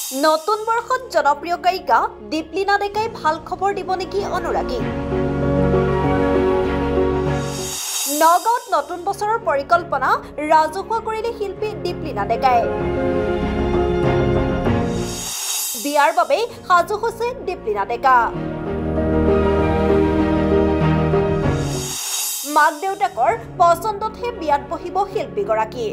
নতুন বৰ্ষত জনপ্ৰিয় গায়িকা দীপলিনা ডেকাই ভাল খবৰ দিব নেকি অনুৰাগী নগাঁৱত নতুন বছৰৰ পৰিকল্পনা ৰাজহুৱা কৰিলে শিল্পী দীপলিনা ডেকাই বিয়াৰ বাবে সাজু হৈছে দীপলিনা ডেকা মাক দেউতাকৰ পছন্দতহে বিয়াত বহিব শিল্পীগৰাকী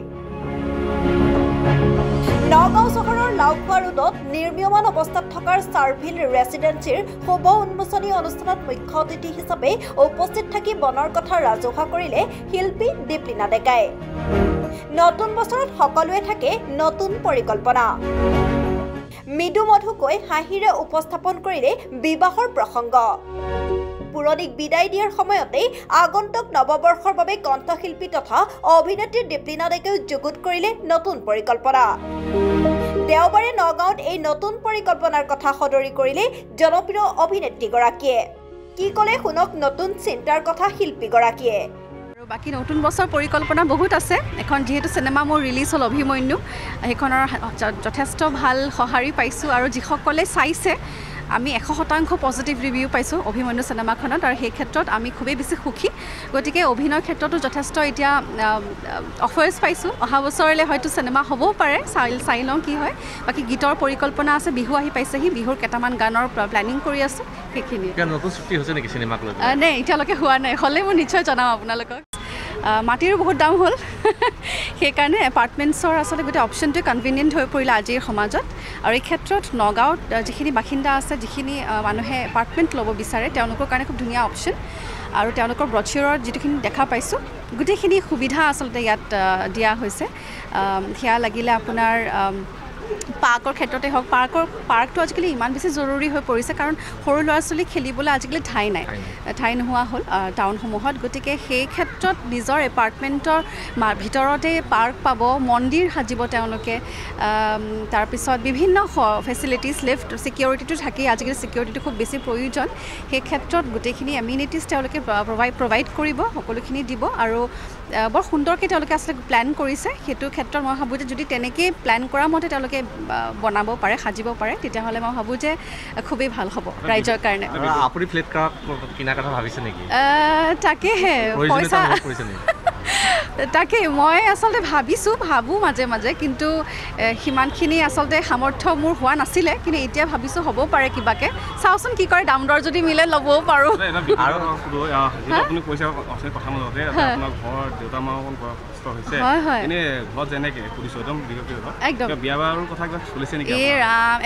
নগাঁও চহৰৰ লাউখোৱা ৰোডত নিৰ্মীয়মান অৱস্থাত থকাৰ চাৰ্ভিল ৰেচিডেন্সিৰ শুভ উন্মোচনী অনুষ্ঠানত মুখ্য অতিথি হিচাপে উপস্থিত থাকি বনৰ কথা ৰাজহুৱা কৰিলে শিল্পী দীপলিনা ডেকাই নতুন বছৰত সকলোৱে থাকে নতুন পৰিকল্পনা মৃদু মধুকৈ হাঁহিৰে উপস্থাপন কৰিলে বিবাহৰ প্ৰসংগ পুৰণিক বিদায় দিয়াৰ সময়তে আগন্তুক নৱবৰ্ষৰ বাবে কণ্ঠশিল্পী তথা অভিনেত্ৰী দীপলিনা ডেকাই যুগুত কৰিলে নতুন পৰিকল্পনা দেওবাৰে নগাঁৱত এই নতুন পৰিকল্পনাৰ কথা সদৰি কৰিলে জনপ্ৰিয় অভিনেত্ৰীগৰাকীয়ে কি ক'লে শুনক নতুন চিন্তাৰ কথা শিল্পীগৰাকীয়ে বাকি নতুন বছৰ পৰিকল্পনা বহুত আছে এখন যেহেতু সিনেমা মোৰ ৰিলিজ হ'ল অভিমন্যু সেইখনৰ যথেষ্ট ভাল সঁহাৰি পাইছোঁ আৰু যিসকলে চাইছে আমি 100% পজিটিভ ৰিভিউ পাইছোঁ অভিমন্যু সিনেমাখনত আৰু সেই ক্ষেত্ৰত আমি খুবেই বেছি সুখী গতিকে অভিনয়ৰ ক্ষেত্ৰতো যথেষ্ট এতিয়া অফাৰ্ছ পাইছোঁ অহা বছৰলৈ হয়তো সিনেমা হ'বও পাৰে চাই লওঁ কি হয় বাকী গীতৰ পৰিকল্পনা আছে বিহু আহি পাইছেহি বিহুৰ কেইটামান গানৰ প্লেনিং কৰি আছোঁ সেইখিনি নতুন চুক্তি হৈছে নেকি চিনেমাক লৈ নাই এতিয়ালৈকে হোৱা নাই হ'লে মই নিশ্চয় জনাম আপোনালোকক মাটিৰো বহুত দাম হ'ল সেইকাৰণে এপাৰ্টমেণ্টছৰ আচলতে গোটেই অপশ্যনটোৱে কনভিনিয়েণ্ট হৈ পৰিলে আজিৰ সমাজত আৰু এই ক্ষেত্ৰত নগাঁৱত যিখিনি বাসিন্দা আছে যিখিনি মানুহে এপাৰ্টমেণ্ট ল'ব বিচাৰে তেওঁলোকৰ কাৰণে খুব ধুনীয়া অপশ্যন আৰু তেওঁলোকৰ ব্ৰচিয়ৰত যিটোখিনি দেখা পাইছোঁ গোটেইখিনি সুবিধা আচলতে ইয়াত দিয়া হৈছে সেয়া লাগিলে আপোনাৰ পাৰ্কৰ ক্ষেত্ৰতে হওক পাৰ্কটো আজিকালি ইমান বেছি জৰুৰী হৈ পৰিছে কাৰণ সৰু ল'ৰা ছোৱালী খেলিবলৈ আজিকালি ঠাই নোহোৱা হ'ল টাউনসমূহত গতিকে সেই ক্ষেত্ৰত নিজৰ এপাৰ্টমেণ্টৰ ভিতৰতে পাৰ্ক পাব মন্দিৰ সাজিব তেওঁলোকে তাৰপিছত বিভিন্ন ফেচিলিটিজ লিফ্ট ছিকিউৰিটিটো থাকেই আজিকালি ছিকিউৰিটিটো খুব বেছি প্ৰয়োজন সেই ক্ষেত্ৰত গোটেইখিনি এমিনিটিজ তেওঁলোকে প্ৰভাইড কৰিব সকলোখিনি দিব আৰু বৰ সুন্দৰকৈ তেওঁলোকে আচলতে প্লেন কৰিছে সেইটো ক্ষেত্ৰত মই ভাবোঁ যে যদি তেনেকৈ প্লেন কৰা মতে তেওঁলোকে বনাব পাৰে সাজিব পাৰে তেতিয়াহ'লে মই ভাবোঁ যে খুবেই ভাল হ'ব ৰাইজৰ কাৰণে আপুনি ফ্লেট কিনাৰ কথা ভাবিছে নেকি তাকেহে পইচা তাকে মই আচলতে ভাবোঁ মাজে মাজে কিন্তু সিমানখিনি আচলতে সামৰ্থ্য মোৰ হোৱা নাছিলে কিন্তু এতিয়া ভাবিছোঁ হ'ব পাৰে কিবাকৈ চাওঁচোন কি কৰে দাম দৰ যদি মিলে ল'বও পাৰোঁ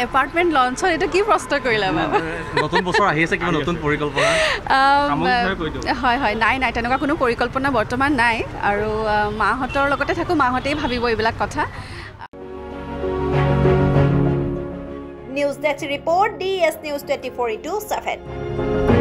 এপাৰ্টমেণ্ট লঞ্চত এইটো কি প্ৰশ্ন কৰিলে নতুন বছৰ আহি আছে কিবা নতুন পৰিকল্পনা হয় নাই তেনেকুৱা কোনো পৰিকল্পনা বৰ্তমান নাই আৰু মাহঁতৰ লগতে থাকোঁ মাহঁতেই ভাবিব এইবিলাক কথা news desk report DS News 24/7